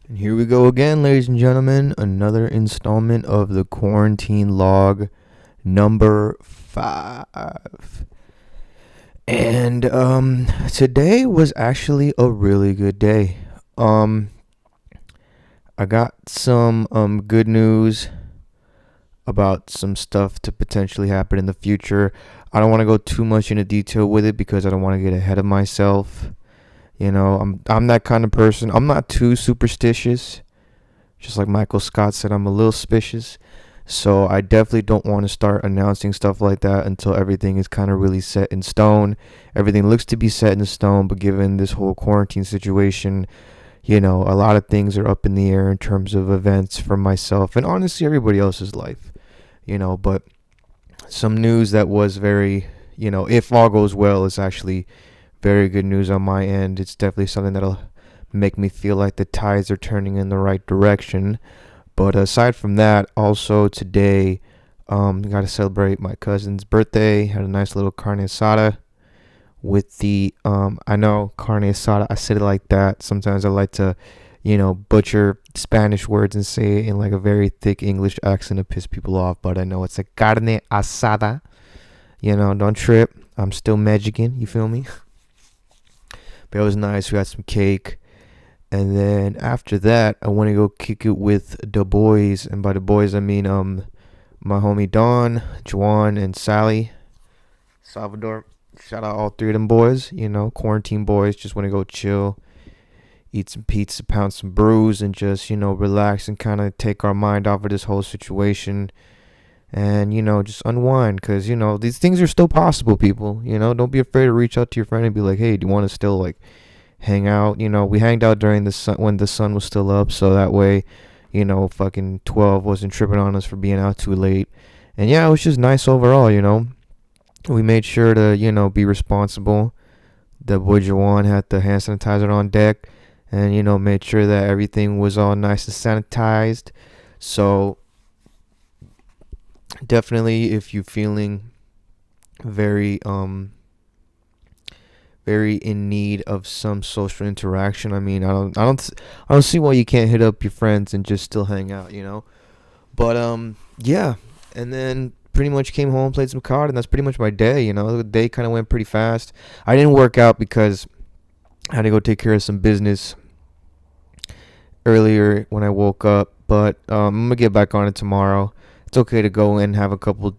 And here we go again, ladies and gentlemen. Another installment of the quarantine log number 5. And today was actually a really good day. Um I got some good news about some stuff to potentially happen in the future. I don't want to go too much into detail with it because I don't want to get ahead of myself. I'm that kind of person. I'm not too superstitious. Just like Michael Scott said, I'm a little suspicious. So I definitely don't want to start announcing stuff like that until everything is kind of really set in stone. Everything looks to be set in stone, but given this whole quarantine situation, a lot of things are up in the air in terms of events for myself and honestly everybody else's life. But some news that was very, if all goes well, is actually very good news on my end. It's definitely something that'll make me feel like the tides are turning in the right direction. But aside from that, also today, got to celebrate my cousin's birthday. Had a nice little carne asada with the I know carne asada. I said it like that. Sometimes I like to, butcher Spanish words and say it in like a very thick English accent to piss people off. But I know it's a carne asada. Don't trip. I'm still Mexican. You feel me? But it was nice. We got some cake. And then after that, I want to go kick it with the boys. And by the boys, I mean my homie Don, Juan, and Sally. Salvador. Shout out all three of them boys. Quarantine boys. Just want to go chill, eat some pizza, pound some brews, and just, relax and kind of take our mind off of this whole situation. And, just unwind. Because, these things are still possible, people. Don't be afraid to reach out to your friend and be like, hey, do you want to still, like, hang out? We hanged out during the sun when the sun was still up, so that way, fucking 12 wasn't tripping on us for being out too late. And yeah, it was just nice overall. We made sure to be responsible. The boy Jawan had the hand sanitizer on deck, and made sure that everything was all nice and sanitized. So definitely, if you're feeling very very in need of some social interaction. I mean, I don't see why you can't hit up your friends and just still hang out. But yeah, and then pretty much came home, played some card, and that's pretty much my day. The day kind of went pretty fast. I didn't work out because I had to go take care of some business earlier when I woke up, but I'm gonna get back on it tomorrow. It's okay to go and have a couple,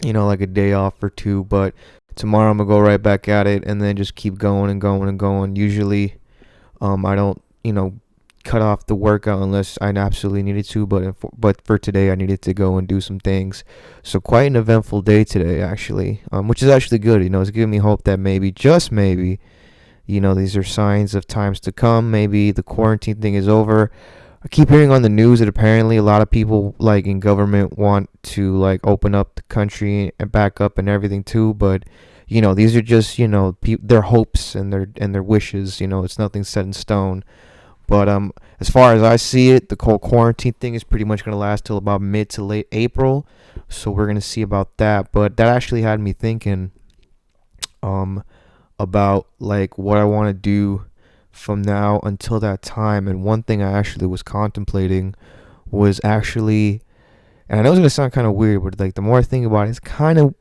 like a day off or two, but tomorrow I'm gonna go right back at it and then just keep going and going and going. Usually, I don't, cut off the workout unless I absolutely needed to, but for today I needed to go and do some things. So quite an eventful day today, actually, which is actually good. It's giving me hope that maybe, just maybe, these are signs of times to come. Maybe the quarantine thing is over. I keep hearing on the news that apparently a lot of people like in government want to like open up the country and back up and everything too, but these are just their hopes and their wishes. It's nothing set in stone. But as far as I see it, the whole quarantine thing is pretty much gonna last till about mid to late April, so we're gonna see about that. But that actually had me thinking about like what I want to do from now until that time. And one thing I actually was contemplating was actually, and I know it's gonna sound kind of weird, but like the more I think about it, kind of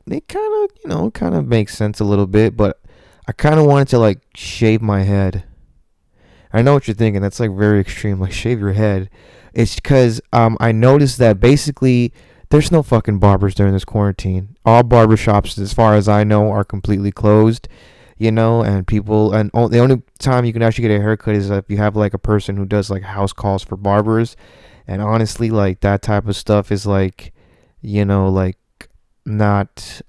makes sense a little bit. But I kind of wanted to like shave my head. I know what you're thinking. That's like very extreme. Like shave your head. It's because I noticed that basically there's no fucking barbers during this quarantine. All barbershops, as far as I know, are completely closed. And people, and the only time you can actually get a haircut is if you have like a person who does like house calls for barbers. And honestly, like that type of stuff is like, like not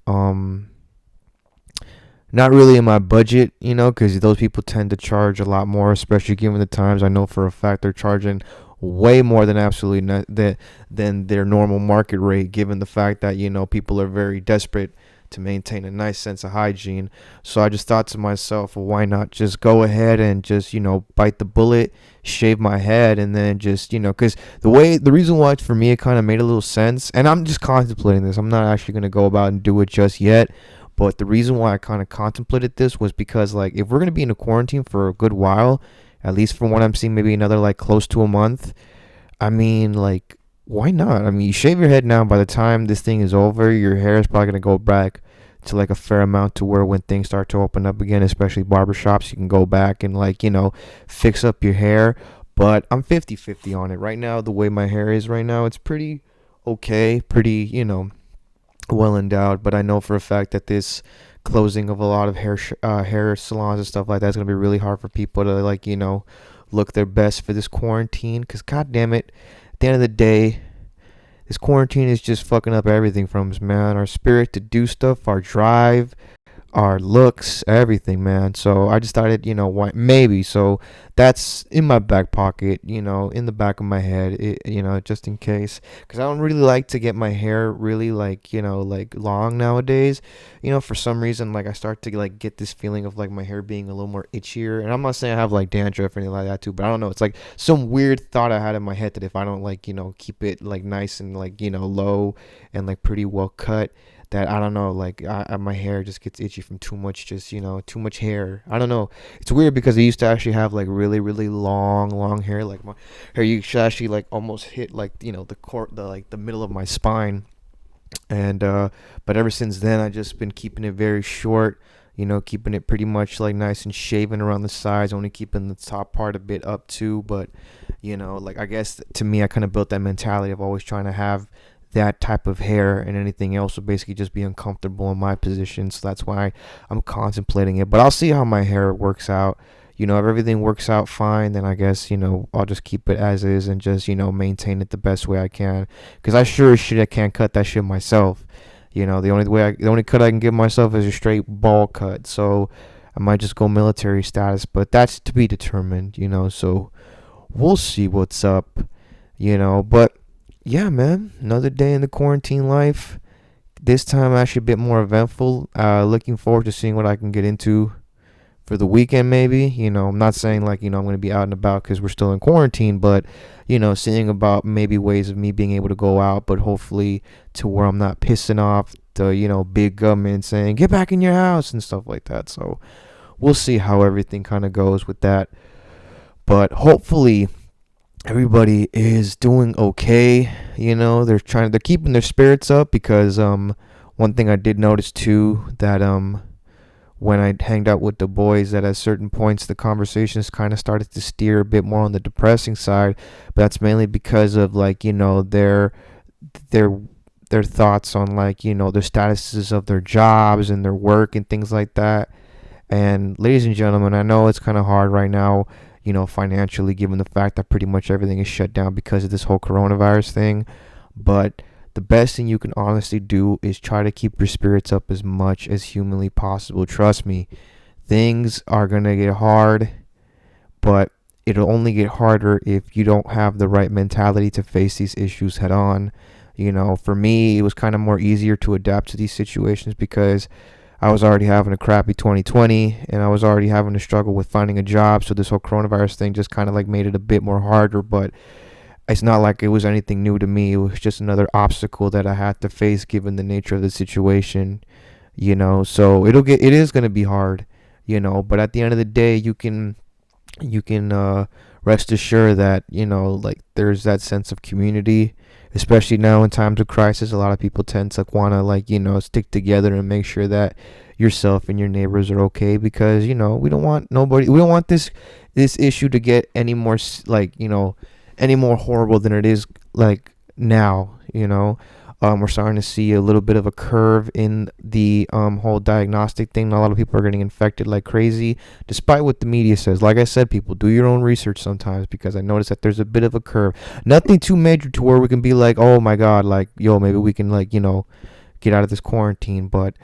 not really in my budget, because those people tend to charge a lot more, especially given the times. I know for a fact they're charging way more than absolutely than their normal market rate, given the fact that people are very desperate to maintain a nice sense of hygiene. So I just thought to myself, well, why not just go ahead and just bite the bullet, shave my head, and then just because the reason why for me it kind of made a little sense, and I'm just contemplating this. I'm not actually gonna go about and do it just yet. But the reason why I kind of contemplated this was because, like, if we're going to be in a quarantine for a good while, at least from what I'm seeing, maybe another like close to a month. I mean, like, why not? I mean, you shave your head now. By the time this thing is over, your hair is probably gonna go back to like a fair amount to where when things start to open up again, especially barbershops, you can go back and like, fix up your hair. But I'm 50-50 on it. Right now, the way my hair is right now, it's pretty okay, pretty, well endowed. But I know for a fact that this closing of a lot of hair salons and stuff like that is gonna be really hard for people to like, look their best for this quarantine. Cause god damn it, at the end of the day, this quarantine is just fucking up everything from us, man. Our spirit to do stuff, our drive, our looks, everything, man. So I just started, why maybe. So that's in my back pocket, in the back of my head, just in case. Because I don't really like to get my hair really like, like long nowadays. For some reason, like I start to like get this feeling of like my hair being a little more itchier. And I'm not saying I have like dandruff or anything like that too, but I don't know. It's like some weird thought I had in my head that if I don't like, keep it like nice and like, low and like pretty well cut, that I don't know, like my hair just gets itchy from too much, just too much hair. I don't know. It's weird because I used to actually have like really really long hair. Like my hair used to actually like almost hit like the core, the like the middle of my spine. And but ever since then, I just been keeping it very short. Keeping it pretty much like nice and shaven around the sides, only keeping the top part a bit up too. But like I guess to me, I kind of built that mentality of always trying to have that type of hair, and anything else would basically just be uncomfortable in my position. So that's why I'm contemplating it. But I'll see how my hair works out. If everything works out fine, then I guess, I'll just keep it as is and just, maintain it the best way I can. Because I sure as shit I can't cut that shit myself. The only cut I can give myself is a straight ball cut. So I might just go military status, but that's to be determined, So we'll see what's up, But yeah, man, another day in the quarantine life. This time actually a bit more eventful. Looking forward to seeing what I can get into for the weekend, maybe. I'm not saying like, I'm going to be out and about because we're still in quarantine, but, seeing about maybe ways of me being able to go out, but hopefully to where I'm not pissing off the, big government saying, get back in your house and stuff like that. So we'll see how everything kind of goes with that. But hopefully everybody is doing okay. They're keeping their spirits up because one thing I did notice too, that when I hanged out with the boys, that at certain points the conversations kind of started to steer a bit more on the depressing side. But that's mainly because of like, their their thoughts on like, their statuses of their jobs and their work and things like that. And ladies and gentlemen, I know it's kind of hard right now, financially, given the fact that pretty much everything is shut down because of this whole coronavirus thing. But the best thing you can honestly do is try to keep your spirits up as much as humanly possible. Trust me, things are going to get hard, but it'll only get harder if you don't have the right mentality to face these issues head on. For me, it was kind of more easier to adapt to these situations because I was already having a crappy 2020 and I was already having to struggle with finding a job. So this whole coronavirus thing just kind of like made it a bit more harder, but it's not like it was anything new to me. It was just another obstacle that I had to face given the nature of the situation, so it is going to be hard, but at the end of the day, you can rest assured that, like there's that sense of community, especially now in times of crisis. A lot of people tend to want to like, stick together and make sure that yourself and your neighbors are okay, because, we don't want this issue to get any more like, any more horrible than it is like now. We're starting to see a little bit of a curve in the whole diagnostic thing. A lot of people are getting infected like crazy, despite what the media says. Like I said, people, do your own research sometimes, because I noticed that there's a bit of a curve. Nothing too major to where we can be like, oh my God, like, yo, maybe we can like, get out of this quarantine. But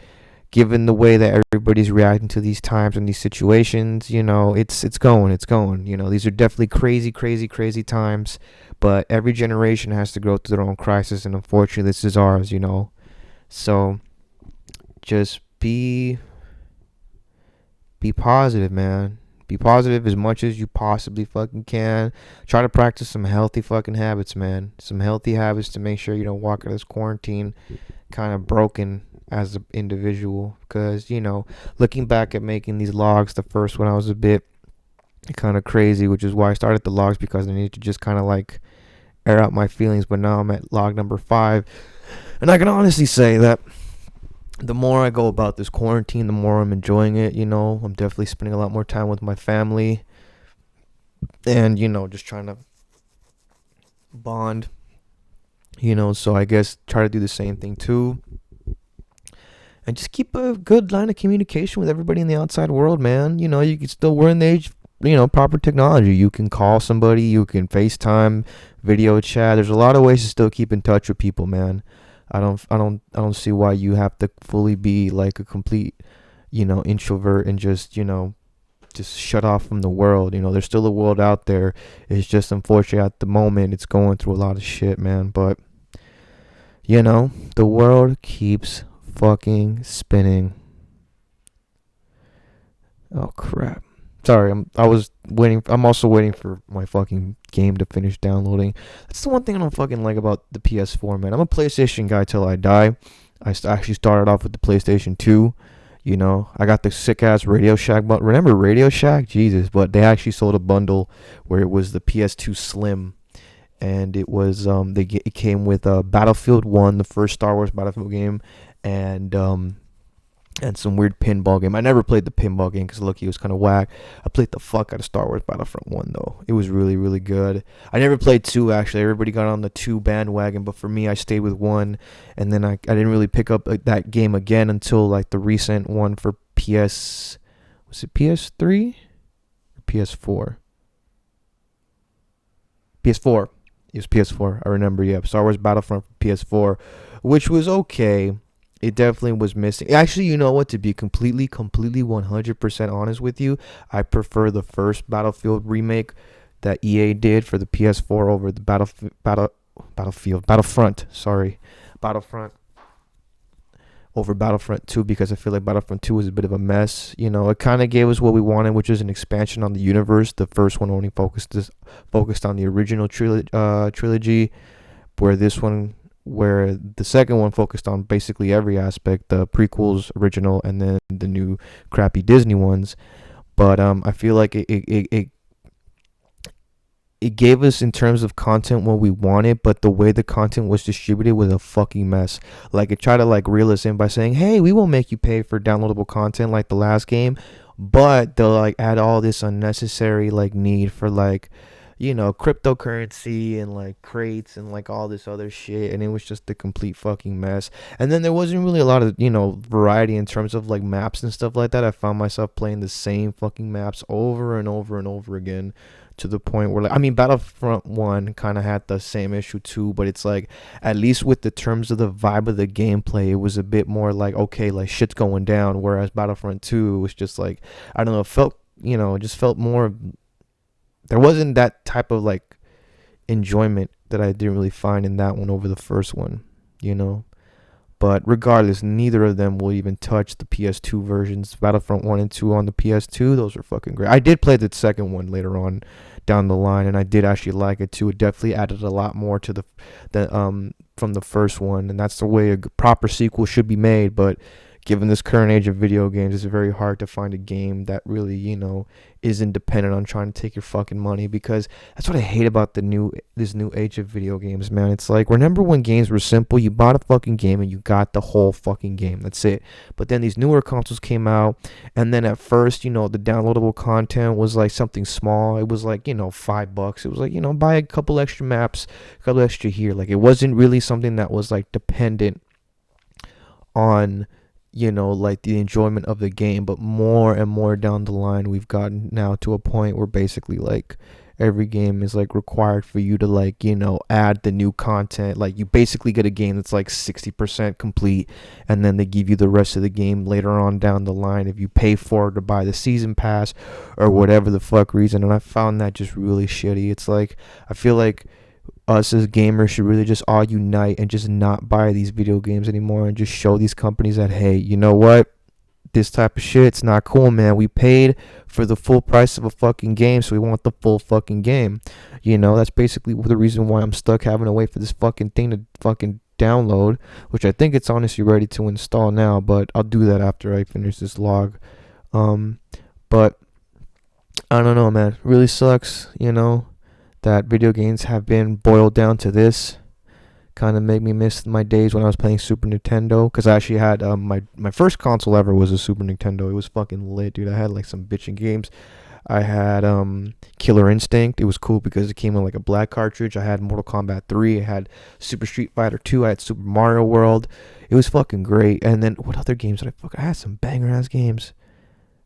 given the way that everybody's reacting to these times and these situations, it's going. These are definitely crazy times, but every generation has to go through their own crisis, and unfortunately, this is ours. So just be positive, man. Be positive as much as you possibly fucking can. Try to practice some healthy fucking habits, man. Some healthy habits to make sure you don't walk out of this quarantine kind of broken as an individual. Because, looking back at making these logs, the first one I was a bit kind of crazy, which is why I started the logs, because I need to just kind of like air out my feelings. But now I'm at log number 5, and I can honestly say that the more I go about this quarantine, the more I'm enjoying it. I'm definitely spending a lot more time with my family, and just trying to bond. So I guess try to do the same thing too, and just keep a good line of communication with everybody in the outside world, man. You can still, we're in the age, proper technology. You can call somebody, you can FaceTime, video chat. There's a lot of ways to still keep in touch with people, man. I don't see why you have to fully be like a complete, introvert and just shut off from the world. There's still a world out there. It's just unfortunate at the moment it's going through a lot of shit, man. But the world keeps fucking spinning. Oh crap. Sorry, I was waiting. I'm also waiting for my fucking game to finish downloading. That's the one thing I don't fucking like about the PS4, man. I'm a PlayStation guy till I die. Actually started off with the PlayStation 2. I got the sick ass Radio Shack. But remember Radio Shack? Jesus. But they actually sold a bundle where it was the PS2 Slim, and it was it came with Battlefield 1, the first Star Wars Battlefield game, and some weird pinball game. I never played the pinball game because look, it was kind of whack. I played the fuck out of Star Wars Battlefront 1 though. It was really, really good. I never played 2 actually. Everybody got on the 2 bandwagon, but for me, I stayed with 1, and then I didn't really pick up that game again until like the recent one for PS. Was it PS3 or PS4? PS4. It was PS4. I remember. Yeah, Star Wars Battlefront for PS4, which was okay. It definitely was missing. Actually, you know what? To be completely 100% honest with you, I prefer the first Battlefield remake that EA did for the PS4 over the Battlefront. Sorry, Battlefront over Battlefront 2, because I feel like Battlefront 2 was a bit of a mess. It kind of gave us what we wanted, which is an expansion on the universe. The first one only focused on the original trilogy, where the second one focused on basically every aspect, the prequels, original, and then the new crappy Disney ones. But I feel like it gave us in terms of content what we wanted, but the way the content was distributed was a fucking mess. Like it tried to like reel us in by saying, hey, we won't make you pay for downloadable content like the last game, but they'll like add all this unnecessary like need for like cryptocurrency and like crates and like all this other shit, and it was just a complete fucking mess. And then there wasn't really a lot of variety in terms of like maps and stuff like that. I found myself playing the same fucking maps over and over and over again, to the point where like, I mean, Battlefront 1 kind of had the same issue too, but it's like at least with the terms of the vibe of the gameplay, it was a bit more like, okay, like shit's going down, whereas Battlefront 2 was just like, I don't know, it felt it just felt more, there wasn't that type of like enjoyment that I didn't really find in that one over the first one. But regardless, neither of them will even touch the PS2 versions. Battlefront 1 and 2 on the PS2, those are fucking great. I did play the second one later on down the line, and I did actually like it too. It definitely added a lot more to the from the first one, and that's the way a proper sequel should be made. But given this current age of video games, it's very hard to find a game that really, isn't dependent on trying to take your fucking money, because that's what I hate about this new age of video games, man. It's like, remember when games were simple? You bought a fucking game and you got the whole fucking game. That's it. But then these newer consoles came out, and then at first, the downloadable content was like something small. It was like, $5. It was like, buy a couple extra maps, a couple extra here. Like, it wasn't really something that was like dependent on like the enjoyment of the game. But more and more down the line, we've gotten now to a point where basically like every game is like required for you to like add the new content. Like you basically get a game that's like 60% complete, and then they give you the rest of the game later on down the line if you pay for it to buy the season pass or whatever the fuck reason. And I found that just really shitty. It's like, I feel like us as gamers should really just all unite and just not buy these video games anymore, and just show these companies that, hey, you know what, this type of shit's not cool, man. We paid for the full price of a fucking game, so we want the full fucking game. That's basically the reason why I'm stuck having to wait for this fucking thing to fucking download, which I think it's honestly ready to install now, but I'll do that after I finish this log. But I don't know, man. Really sucks, that video games have been boiled down to this. Kind of made me miss my days when I was playing Super Nintendo, because I actually had my first console ever was a Super Nintendo. It was fucking lit, dude. I had like some bitchin' games. I had Killer Instinct. It was cool because it came in like a black cartridge. I had Mortal Kombat 3. I had Super Street Fighter 2. I had Super Mario World. It was fucking great. And then what other games did I fuck? I had some banger ass games.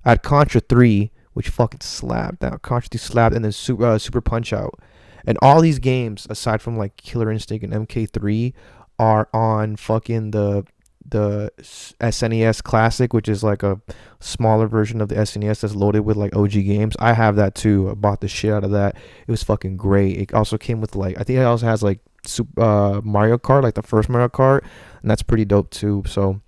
I had Contra 3, which fucking slapped. That Contra 3 slapped, and then Super Punch Out. And all these games, aside from like Killer Instinct and MK3, are on fucking the SNES Classic, which is like a smaller version of the SNES that's loaded with like OG games. I have that too. I bought the shit out of that. It was fucking great. It also came with like, I think it also has like Mario Kart, like the first Mario Kart, and that's pretty dope too. So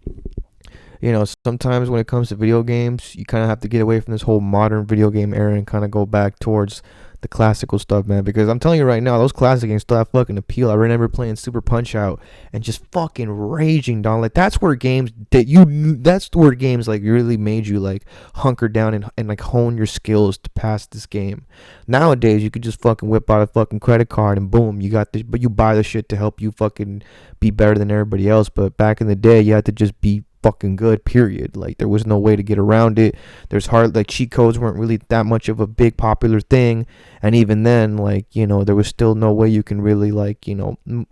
sometimes when it comes to video games, you kind of have to get away from this whole modern video game era and kind of go back towards the classical stuff, man. Because I'm telling you right now, those classic games still have fucking appeal. I remember playing Super Punch Out and just fucking raging, dog. Like that's where games like really made you like hunker down and like hone your skills to pass this game. Nowadays, you could just fucking whip out a fucking credit card and boom, you got this. But you buy the shit to help you fucking be better than everybody else. But back in the day, you had to just be fucking good, period. Like there was no way to get around it. There's hard, like, cheat codes weren't really that much of a big popular thing, and even then, like, there was still no way you can really, like,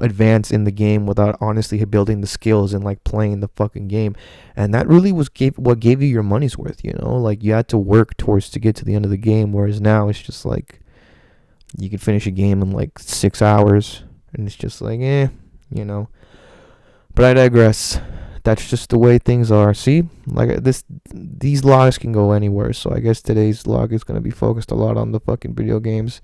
advance in the game without honestly building the skills and like playing the fucking game. And that really was what gave you your money's worth. Like you had to work towards to get to the end of the game, whereas now it's just like you can finish a game in like 6 hours, and it's just like but I digress. That's just the way things are. See, like these logs can go anywhere. So I guess today's log is gonna be focused a lot on the fucking video games,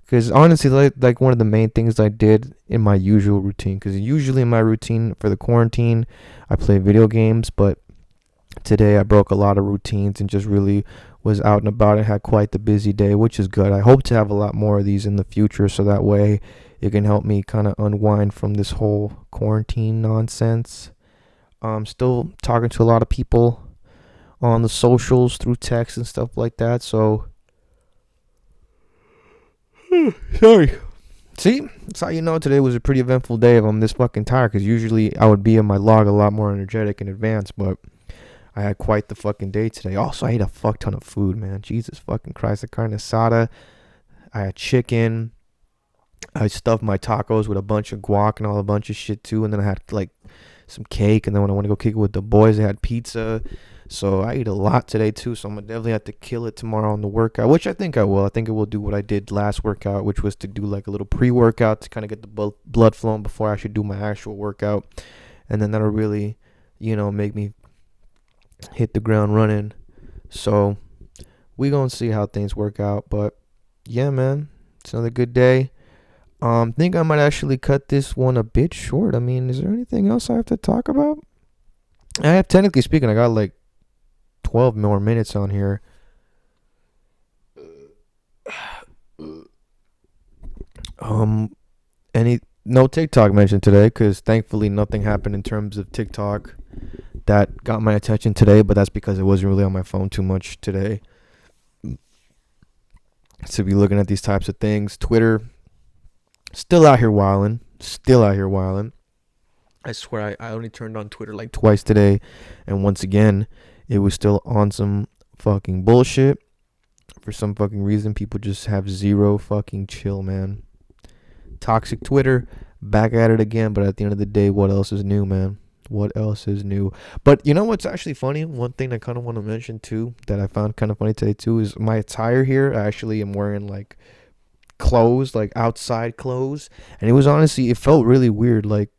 because honestly, like one of the main things I did in my usual routine. Because usually in my routine for the quarantine, I play video games, but today I broke a lot of routines and just really was out and about and had quite the busy day, which is good. I hope to have a lot more of these in the future, so that way it can help me kind of unwind from this whole quarantine nonsense. Still talking to a lot of people on the socials through text and stuff like that. So, sorry. See, that's how you know today was a pretty eventful day if I'm this fucking tired. Because usually I would be in my log a lot more energetic in advance, but I had quite the fucking day today. Also, I ate a fuck ton of food, man. Jesus fucking Christ. The carne asada. I had chicken. I stuffed my tacos with a bunch of guac and all a bunch of shit too. And then I had like some cake, and then when I want to go kick it with the boys, they had pizza. So I ate a lot today too, so I'm gonna definitely have to kill it tomorrow on the workout, which I think I will. I think I will do what I did last workout, which was to do like a little pre-workout to kind of get the blood flowing before I actually do my actual workout, and then that'll really make me hit the ground running. So we gonna see how things work out, but yeah, man, it's another good day. Think I might actually cut this one a bit short. I mean, is there anything else I have to talk about? I have, technically speaking, I got like 12 more minutes on here. No TikTok mentioned today, because thankfully nothing happened in terms of TikTok that got my attention today, but that's because I wasn't really on my phone too much today to be looking at these types of things. Twitter, still out here wilding. I swear I only turned on Twitter like twice today, and once again, it was still on some fucking bullshit. For some fucking reason, people just have zero fucking chill, man. Toxic Twitter, back at it again, but at the end of the day, what else is new, man? What else is new? But you know what's actually funny? One thing I kind of want to mention too, that I found kind of funny today too, is my attire here. I actually am wearing like clothes, like outside clothes, and it felt really weird, like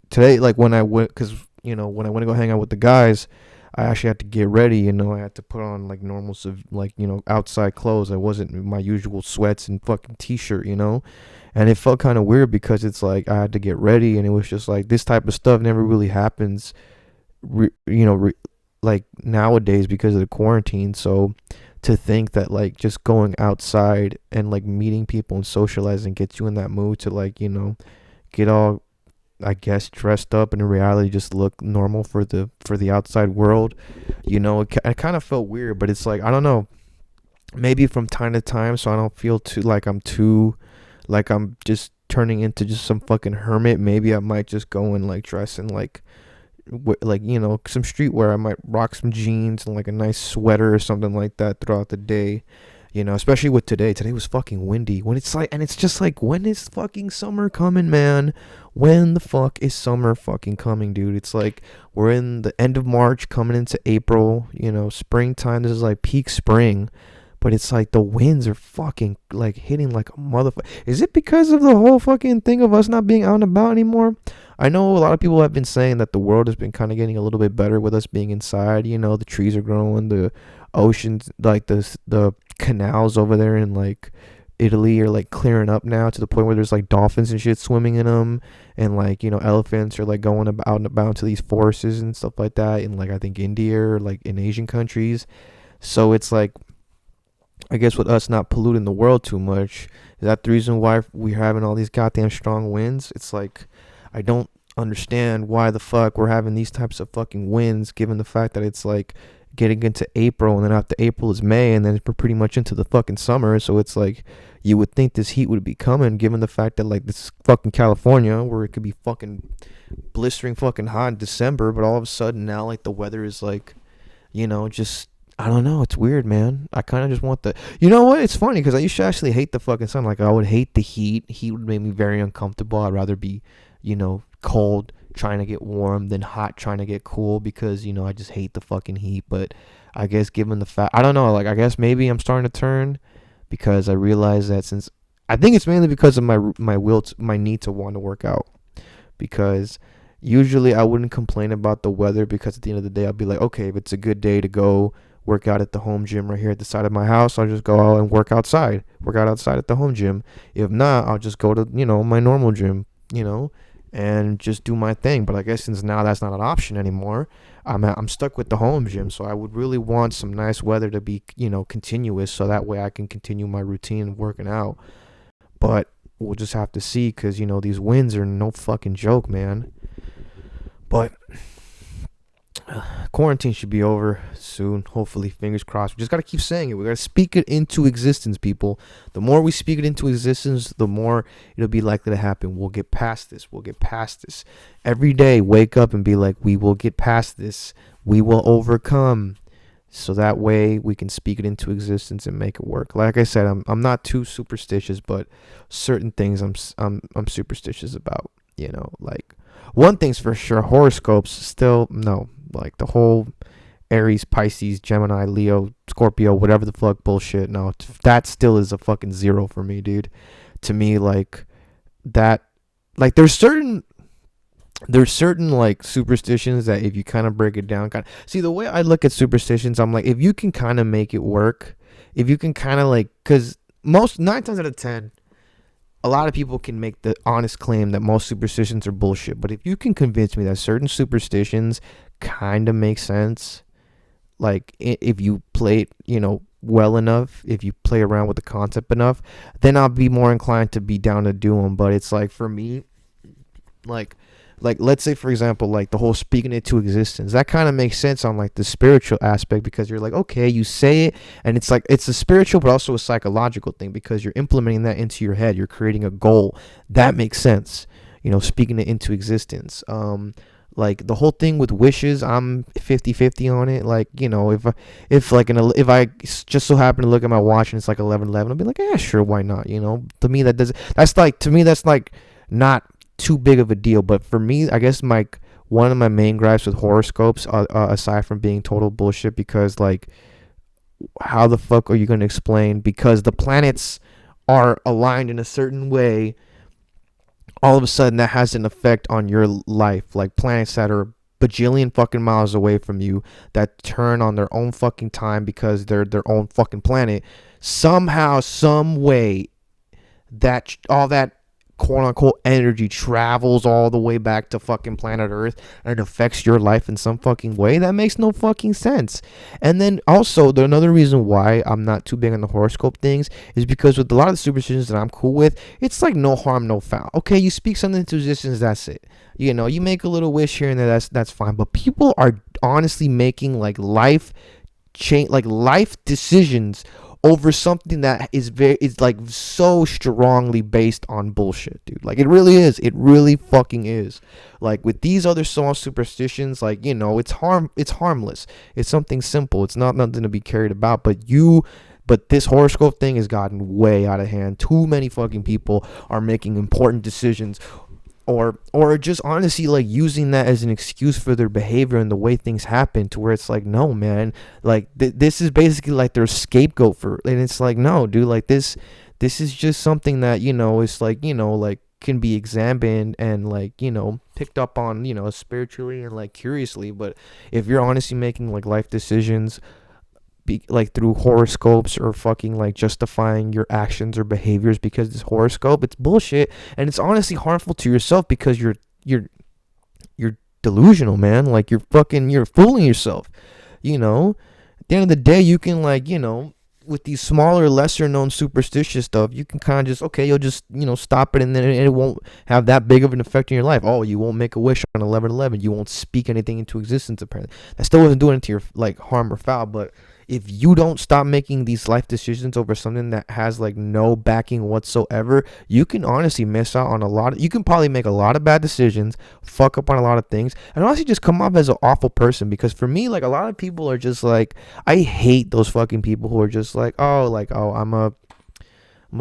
today, like when I went, because when I went to go hang out with the guys, I actually had to get ready. I had to put on like normal, like outside clothes. I wasn't in my usual sweats and fucking t-shirt, and it felt kind of weird because it's like I had to get ready, and it was just like this type of stuff never really happens, like nowadays because of the quarantine. So to think that like just going outside and like meeting people and socializing gets you in that mood to like get all, I guess, dressed up and in reality just look normal for the outside world, it kind of felt weird. But it's like, I don't know, maybe from time to time, so I don't feel too like I'm just turning into just some fucking hermit. Maybe I might just go and like dress in like some streetwear. I might rock some jeans and like a nice sweater or something like that throughout the day. Especially with today. Today was fucking windy. When it's like, and it's just like, when is fucking summer coming, man? When the fuck is summer fucking coming, dude? It's like we're in the end of March, coming into April. Springtime. This is like peak spring, but it's like the winds are fucking like hitting like a motherfucker. Is it because of the whole fucking thing of us not being out and about anymore? I know a lot of people have been saying that the world has been kind of getting a little bit better with us being inside. The trees are growing, the oceans, like the canals over there in like Italy are like clearing up now to the point where there's like dolphins and shit swimming in them, and like elephants are like going about and about to these forests and stuff like that in like I think India or like in Asian countries. So it's like, I guess with us not polluting the world too much, is that the reason why we're having all these goddamn strong winds? It's like, I don't understand why the fuck we're having these types of fucking winds, given the fact that it's like getting into April, and then after April is May, and then we're pretty much into the fucking summer. So it's like, you would think this heat would be coming, given the fact that like this is fucking California, where it could be fucking blistering fucking hot in December, but all of a sudden now like the weather is like, just, I don't know. It's weird, man. I kind of just want the. You know what? It's funny because I used to actually hate the fucking sun. Like I would hate the heat. Heat would make me very uncomfortable. I'd rather be, cold trying to get warm than hot trying to get cool, because I just hate the fucking heat. But I guess given the fact, I don't know. Like I guess maybe I'm starting to turn, because I realize that since I think it's mainly because of my need to want to work out, because usually I wouldn't complain about the weather, because at the end of the day I'll be like, okay, if it's a good day to go work out at the home gym right here at the side of my house, I'll just go out and work out outside at the home gym. If not, I'll just go to my normal gym, and just do my thing. But I guess since now that's not an option anymore, I'm stuck with the home gym. So I would really want some nice weather to be continuous, so that way I can continue my routine of working out. But we'll just have to see, because these winds are no fucking joke, man. But quarantine should be over soon, hopefully, fingers crossed. We just gotta keep saying it. We gotta speak it into existence, people. The more we speak it into existence, the more it'll be likely to happen. We'll get past this. Every day, wake up and be like, we will get past this. We will overcome. So that way we can speak it into existence and make it work. Like I said, I'm not too superstitious, but certain things I'm superstitious about. Like one thing's for sure, horoscopes still no. Like the whole Aries, Pisces, Gemini, Leo, Scorpio, whatever the fuck bullshit. No, that still is a fucking zero for me, dude. To me, like that, like there's certain like superstitions that if you kind of break it down, kind of see the way I look at superstitions. I'm like, if you can kind of make it work, if you can kind of like, because most 9 times out of 10, a lot of people can make the honest claim that most superstitions are bullshit. But if you can convince me that certain superstitions kind of make sense, like if you play it, well enough, if you play around with the concept enough, then I'll be more inclined to be down to do them. But it's like, for me, like let's say for example, like the whole speaking it to existence, that kind of makes sense on like the spiritual aspect, because you're like, okay, you say it, and it's like it's a spiritual but also a psychological thing, because you're implementing that into your head, you're creating a goal. That makes sense, speaking it into existence. Like the whole thing with wishes, I'm 50-50 on it. Like, if I just so happen to look at my watch and it's like 11:11, I'll be like, yeah, sure, why not? To me that's like not too big of a deal. But for me, I guess one of my main gripes with horoscopes, aside from being total bullshit, because like, how the fuck are you going to explain, because the planets are aligned in a certain way, all of a sudden that has an effect on your life? Like planets that are bajillion fucking miles away from you, that turn on their own fucking time because they're their own fucking planet, somehow, some way, that all that quote unquote energy travels all the way back to fucking planet Earth, and it affects your life in some fucking way. That makes no fucking sense. And then also, another reason why I'm not too big on the horoscope things is because with a lot of the superstitions that I'm cool with, it's like no harm, no foul. Okay, you speak something into existence, that's it. You make a little wish here and there, that's fine. But people are honestly making like life decisions over something that is like so strongly based on bullshit, dude. Like, it really is. It really fucking is. Like, with these other small superstitions, like, it's harmless. It's something simple. It's not nothing to be carried about. But this horoscope thing has gotten way out of hand. Too many fucking people are making important decisions, or just honestly like using that as an excuse for their behavior and the way things happen, to where it's like, no, man, like this is basically like their scapegoat for, and it's like, no, dude, like this is just something that, it's like, like can be examined and like, picked up on, spiritually and like curiously. But if you're honestly making like life decisions like through horoscopes, or fucking like justifying your actions or behaviors because this horoscope, it's bullshit, and it's honestly harmful to yourself, because you're delusional, man. Like, you're fooling yourself. At the end of the day, you can, like, with these smaller, lesser known superstitious stuff, you can kind of just, okay, you'll just, stop it, and then it won't have that big of an effect in your life. Oh, you won't make a wish on 11/11. You won't speak anything into existence, apparently. That still wasn't doing it to your, like, harm or foul. But if you don't stop making these life decisions over something that has like no backing whatsoever, you can honestly miss out on you can probably make a lot of bad decisions, fuck up on a lot of things, and honestly just come off as an awful person. Because for me, like, a lot of people are just like, I hate those fucking people who are just like, oh, I'm a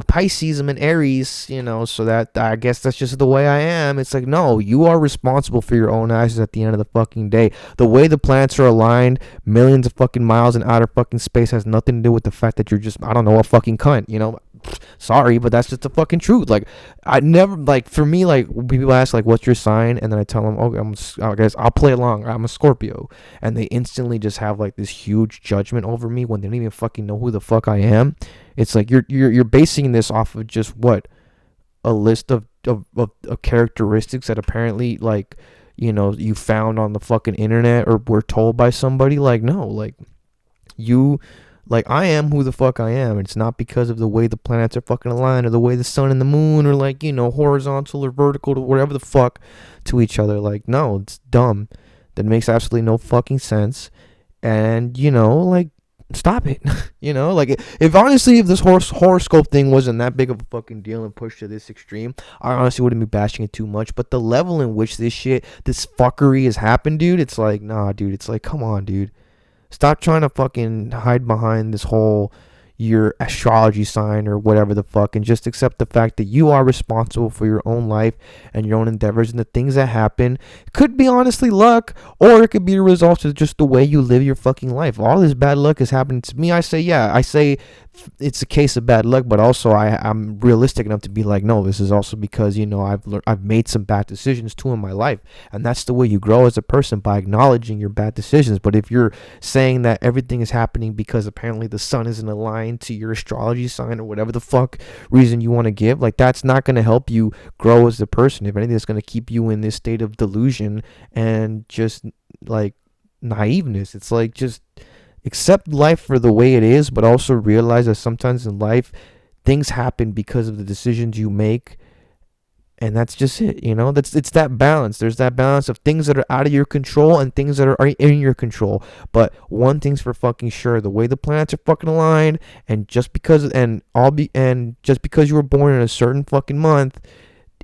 Pisces, I'm an Aries, so that, I guess that's just the way I am. It's like, no, you are responsible for your own actions at the end of the fucking day. The way the planets are aligned millions of fucking miles in outer fucking space has nothing to do with the fact that you're just, I don't know, a fucking cunt, Sorry, but that's just the fucking truth. Like, I never, like, for me, like, people ask, like, what's your sign? And then I tell them, okay, I guess I'll play along. I'm a Scorpio. And they instantly just have, like, this huge judgment over me when they don't even fucking know who the fuck I am. It's like, you're basing this off of just what? A list of characteristics that apparently, like, you found on the fucking internet or were told by somebody. Like, no, like, I am who the fuck I am. It's not because of the way the planets are fucking aligned, or the way the sun and the moon are, like, horizontal or vertical to whatever the fuck to each other. Like, no, it's dumb. That makes absolutely no fucking sense. And, like, stop it. Like, if this horoscope thing wasn't that big of a fucking deal and pushed to this extreme, I honestly wouldn't be bashing it too much. But the level in which this fuckery has happened, dude, it's like, nah, dude, it's like, come on, dude. Stop trying to fucking hide behind this whole your astrology sign or whatever the fuck, and just accept the fact that you are responsible for your own life and your own endeavors, and the things that happen could be honestly luck, or it could be a result of just the way you live your fucking life. All this bad luck is happening to me. I say it's a case of bad luck, but also I'm realistic enough to be like, no, this is also because I've made some bad decisions too in my life, and that's the way you grow as a person, by acknowledging your bad decisions. But if you're saying that everything is happening because apparently the sun isn't aligned to your astrology sign, or whatever the fuck reason you want to give, like, that's not going to help you grow as a person. If anything, it's going to keep you in this state of delusion and just like naiveness. It's like, just accept life for the way it is, but also realize that sometimes in life things happen because of the decisions you make, and that's just it. It's that balance. There's that balance of things that are out of your control and things that are in your control. But one thing's for fucking sure: the way the planets are fucking aligned, and just because you were born in a certain fucking month,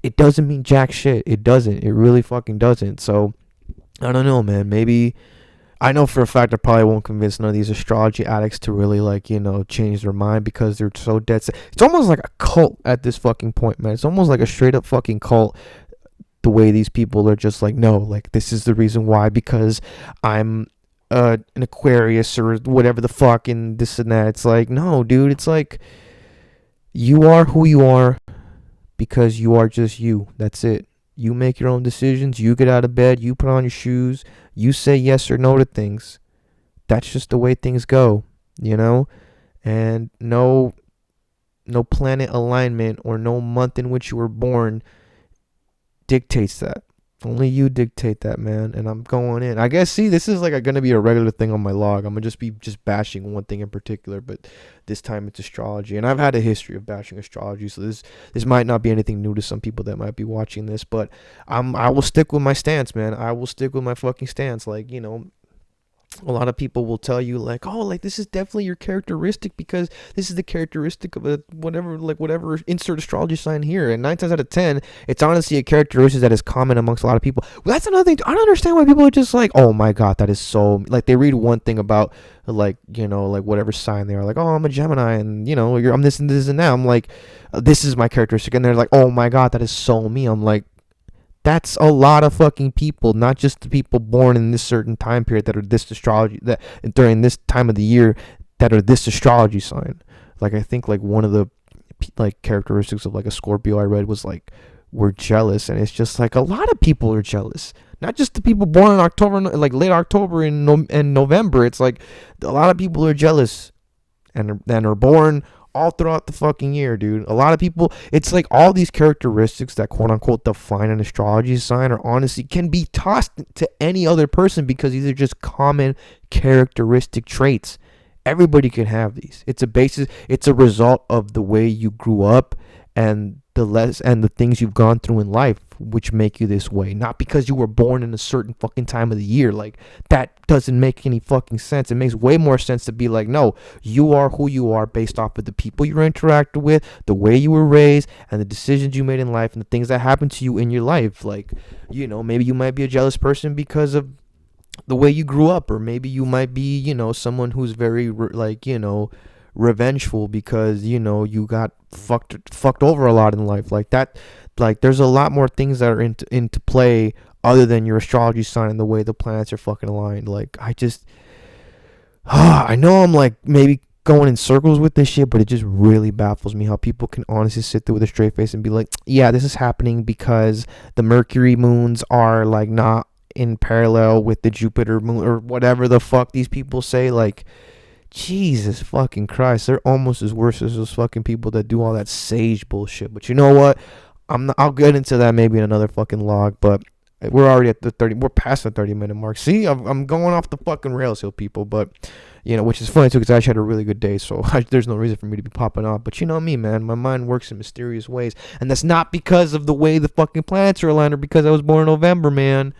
it doesn't mean jack shit. It doesn't. It really fucking doesn't. So I don't know, man. Maybe, I know for a fact I probably won't convince none of these astrology addicts to really, like, change their mind, because they're so dead set. It's almost like a cult at this fucking point, man. It's almost like a straight up fucking cult, the way these people are just like, no, like, this is the reason why, because I'm an Aquarius or whatever the fuck, and this and that. It's like, no, dude. It's like, you are who you are because you are just you. That's it. You make your own decisions. You get out of bed. You put on your shoes. You say yes or no to things. That's just the way things go, And no planet alignment or no month in which you were born dictates that. Only you dictate that, man. And I'm going in. I guess, see, this is like going to be a regular thing on my log. I'm going to just bashing one thing in particular, but this time it's astrology. And I've had a history of bashing astrology, so this might not be anything new to some people that might be watching this, but I will stick with my stance, man. I will stick with my fucking stance. Like, a lot of people will tell you like, oh, like this is definitely your characteristic because this is the characteristic of a whatever, like whatever, insert astrology sign here. And 9 times out of 10, it's honestly a characteristic that is common amongst a lot of people. Well, that's another thing. I don't understand why people are just like, oh my god, that is so, like they read one thing about like, like whatever sign they are, like, oh, I'm a Gemini, and I'm this and this and that. I'm like, this is my characteristic, and they're like, oh my god, that is so me. I'm like, that's a lot of fucking people, not just the people born in this certain time period that are this astrology, that during this time of the year that are this astrology sign. Like I think like one of the like characteristics of like a Scorpio I read was like we're jealous, and it's just like a lot of people are jealous. Not just the people born in October, like late October and November. It's like a lot of people are jealous and are born all throughout the fucking year, dude. A lot of people, it's like all these characteristics that quote unquote define an astrology sign are honestly can be tossed to any other person because these are just common characteristic traits. Everybody can have these. It's a result of the way you grew up and the things you've gone through in life which make you this way, not because you were born in a certain fucking time of the year. Like that doesn't make any fucking sense. It makes way more sense to be like, no, you are who you are based off of the people you interacted with, the way you were raised, and the decisions you made in life and the things that happened to you in your life. Like, maybe you might be a jealous person because of the way you grew up, or maybe you might be, someone who's very like, revengeful because you got fucked over a lot in life, like that. Like there's a lot more things that are into play other than your astrology sign and the way the planets are fucking aligned. Like I just I know I'm like maybe going in circles with this shit, but it just really baffles me how people can honestly sit there with a straight face and be like, yeah, this is happening because the Mercury moons are like not in parallel with the Jupiter moon or whatever the fuck these people say. Like, Jesus fucking Christ, they're almost as worse as those fucking people that do all that sage bullshit. But you know what? I'll get into that maybe in another fucking log. But we're already at the 30. We're past the 30-minute mark. See, I'm going off the fucking rails here, people. But which is funny too, because I actually had a really good day, so there's no reason for me to be popping off. But you know me, man. My mind works in mysterious ways, and that's not because of the way the fucking planets are aligned, or because I was born in November, man.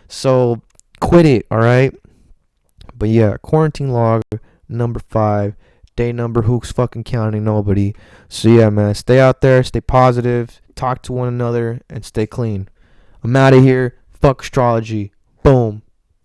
So quit it, all right? But yeah, quarantine log number 5, day number who's fucking counting nobody. So yeah, man, stay out there, stay positive, talk to one another, and stay clean. I'm out of here. Fuck astrology. Boom.